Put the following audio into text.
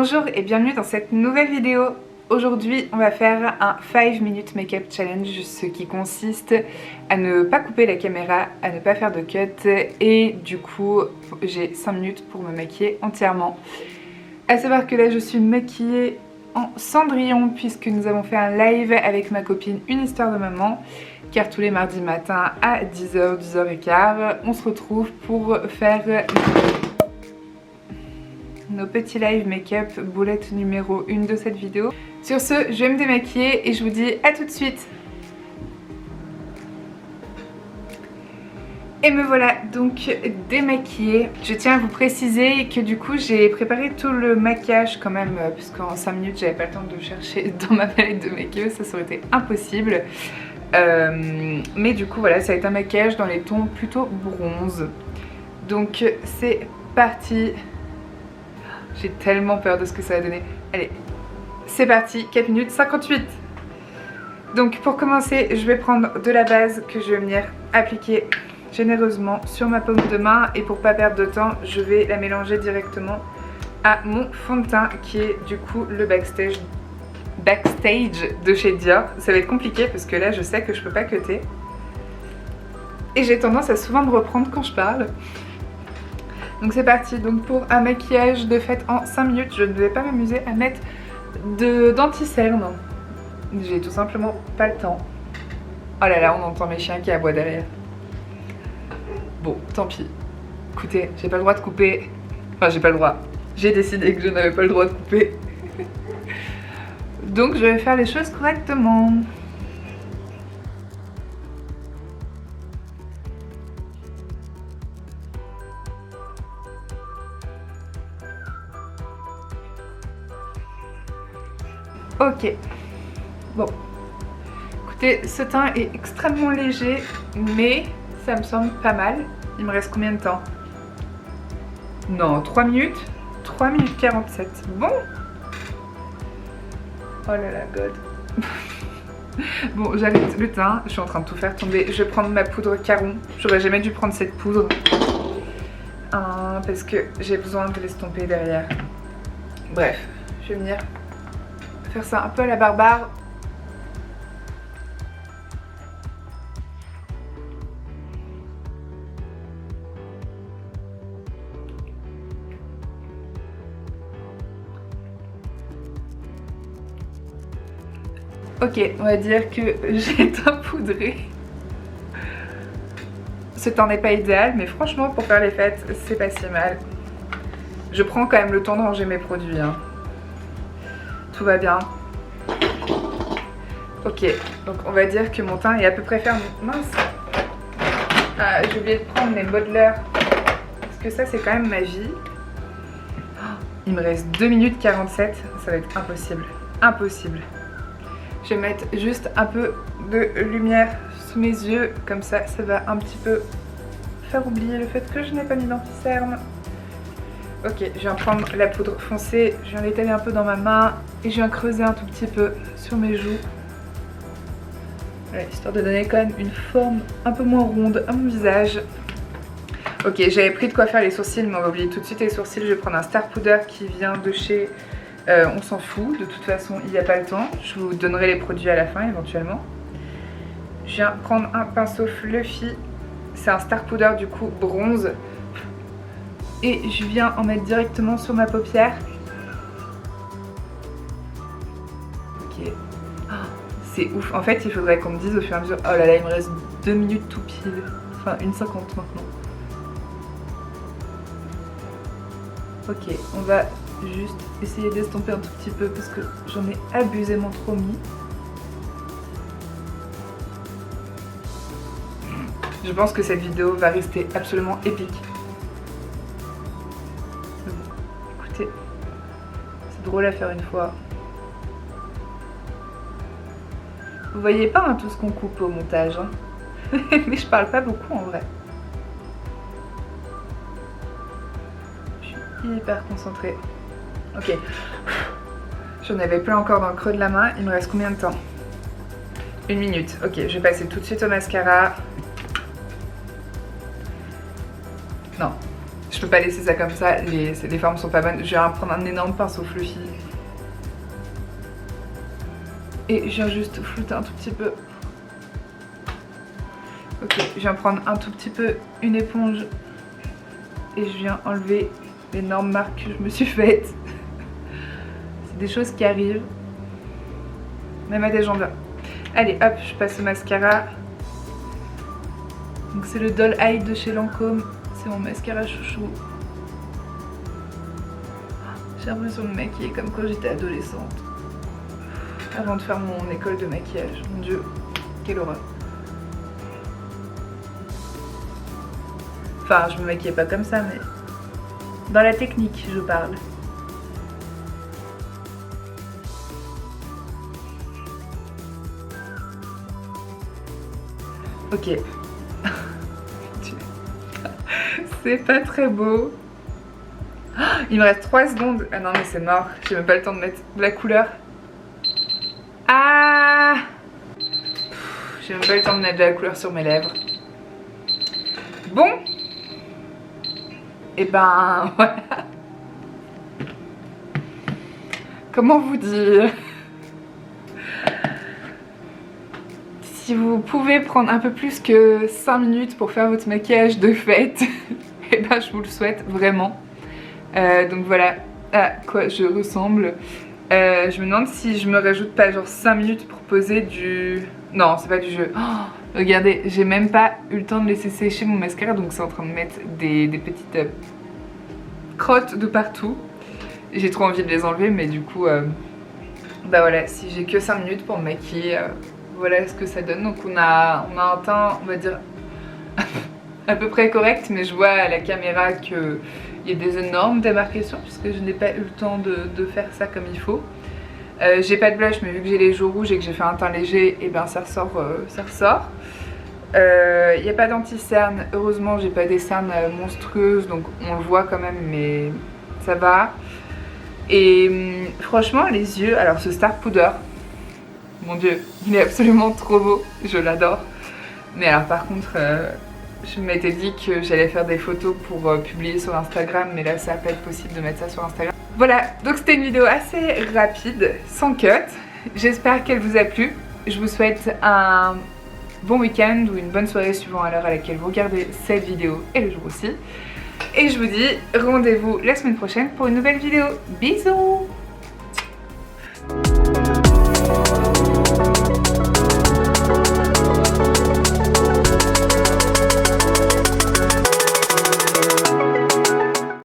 Bonjour et bienvenue dans cette nouvelle vidéo. Aujourd'hui on va faire un 5 minutes make-up challenge, ce qui consiste à ne pas couper la caméra, à ne pas faire de cut et du coup j'ai 5 minutes pour me maquiller entièrement. À savoir que là je suis maquillée en Cendrillon puisque nous avons fait un live avec ma copine Une Histoire de Maman, car tous les mardis matins à 10h, 10h15 on se retrouve pour faire nos petits live make-up, boulette numéro 1 de cette vidéo. Sur ce, je vais me démaquiller et je vous dis à tout de suite. Et me voilà donc démaquillée. Je tiens à vous préciser que du coup j'ai préparé tout le maquillage quand même, puisqu'en 5 minutes j'avais pas le temps de chercher dans ma palette de make-up, ça aurait été impossible. Mais du coup voilà, ça va être un maquillage dans les tons plutôt bronze. Donc c'est parti. J'ai tellement peur de ce que ça va donner. Allez, c'est parti, 4 minutes 58. Donc pour commencer, je vais prendre de la base que je vais venir appliquer généreusement sur ma paume de main. Et pour pas perdre de temps, je vais la mélanger directement à mon fond de teint qui est du coup le Backstage de chez Dior. Ça va être compliqué parce que là je sais que je peux pas cutter. Et j'ai tendance à souvent me reprendre quand je parle. Donc c'est parti, donc pour un maquillage de fait en 5 minutes, je ne vais pas m'amuser à mettre d'anti-cerne. J'ai tout simplement pas le temps. Oh là là, on entend mes chiens qui aboient derrière. Bon, tant pis. Écoutez, j'ai pas le droit de couper. Enfin, j'ai pas le droit. J'ai décidé que je n'avais pas le droit de couper. Donc je vais faire les choses correctement. Ok, bon, écoutez, ce teint est extrêmement léger, mais ça me semble pas mal. Il me reste combien de temps? Non, 3 minutes 3 minutes 47, bon. Oh là là, god. Bon, j'arrête le teint, je suis en train de tout faire tomber. Je vais prendre ma poudre Caron, j'aurais jamais dû prendre cette poudre. Parce que j'ai besoin de l'estomper derrière. Bref, je vais venir faire ça un peu à la barbare. Ok, on va dire que j'ai teint poudré. Ce teint n'est pas idéal, mais franchement pour faire les fêtes, c'est pas si mal. Je prends quand même le temps de ranger mes produits, hein. Tout va bien. Ok, donc on va dire que mon teint est à peu près fermé. Mince. Ah, j'ai oublié de prendre mes modeleurs. Parce que ça, c'est quand même ma vie. Il me reste 2 minutes 47. Ça va être impossible. Impossible. Je vais mettre juste un peu de lumière sous mes yeux. Comme ça, ça va un petit peu faire oublier le fait que je n'ai pas mis d'anti-cerne. Ok, je viens prendre la poudre foncée, je viens l'étaler un peu dans ma main et je viens creuser un tout petit peu sur mes joues. Voilà, histoire de donner quand même une forme un peu moins ronde à mon visage. Ok, j'avais pris de quoi faire les sourcils, mais on va oublier tout de suite les sourcils. Je vais prendre un Star Powder qui vient de chez On s'en fout, de toute façon il n'y a pas le temps. Je vous donnerai les produits à la fin éventuellement. Je viens prendre un pinceau Fluffy, c'est un Star Powder du coup bronze. Et je viens en mettre directement sur ma paupière. Ok. Oh, c'est ouf. En fait, il faudrait qu'on me dise au fur et à mesure. Oh là là, il me reste 2 minutes tout pile. Enfin, 1,50 maintenant. Ok, on va juste essayer d'estomper un tout petit peu parce que j'en ai abusément trop mis. Je pense que cette vidéo va rester absolument épique. C'est drôle à faire une fois. Vous voyez pas hein, tout ce qu'on coupe au montage, hein. Mais je parle pas beaucoup en vrai. Je suis hyper concentrée. Ok. J'en avais plein encore dans le creux de la main. Il me reste combien de temps? 1 minute. Ok, je vais passer tout de suite au mascara. Non. Je peux pas laisser ça comme ça, les formes sont pas bonnes. Je viens prendre un énorme pinceau fluffy. Et je viens juste flouter un tout petit peu. Ok, je viens prendre un tout petit peu une éponge. Et je viens enlever l'énorme marque que je me suis faite. C'est des choses qui arrivent. Même à des gens bien. Allez hop, je passe au mascara. Donc c'est le Doll Eye de chez Lancôme. C'est mon mascara chouchou. J'ai l'impression de me maquiller comme quand j'étais adolescente. Avant de faire mon école de maquillage. Mon dieu, quelle horreur. Enfin, je me maquillais pas comme ça, mais dans la technique, je parle. Ok. C'est pas très beau. Il me reste 3 secondes. Ah non mais c'est mort. J'ai même pas le temps de mettre de la couleur. Ah, j'ai même pas le temps de mettre de la couleur sur mes lèvres. Bon. Et ben voilà. Comment vous dire? Si vous pouvez prendre un peu plus que 5 minutes pour faire votre maquillage de fête, et ben je vous le souhaite vraiment. Donc voilà à quoi je ressemble. Je me demande si je me rajoute pas genre 5 minutes pour poser du... Non, c'est pas du jeu. Oh, regardez, j'ai même pas eu le temps de laisser sécher mon mascara, donc c'est en train de mettre des petites crottes de partout. J'ai trop envie de les enlever, mais du coup, bah voilà, si j'ai que 5 minutes pour me maquiller, voilà ce que ça donne. Donc on a un teint, on va dire, à peu près correct, mais je vois à la caméra qu'il y a des énormes démarcations puisque je n'ai pas eu le temps de faire ça comme il faut. J'ai pas de blush, mais vu que j'ai les joues rouges et que j'ai fait un teint léger, et ben ça ressort. Il n'y a pas d'anti-cerne, heureusement j'ai pas des cernes monstrueuses, donc on le voit quand même, mais ça va. Et franchement les yeux, alors ce Star Powder, mon dieu, il est absolument trop beau, je l'adore. Mais alors par contre, je m'étais dit que j'allais faire des photos pour publier sur Instagram, mais là ça va pas être possible de mettre ça sur Instagram. Voilà, donc c'était une vidéo assez rapide, sans cut. J'espère qu'elle vous a plu. Je vous souhaite un bon week-end ou une bonne soirée suivant à l'heure à laquelle vous regardez cette vidéo et le jour aussi. Et je vous dis rendez-vous la semaine prochaine pour une nouvelle vidéo. Bisous!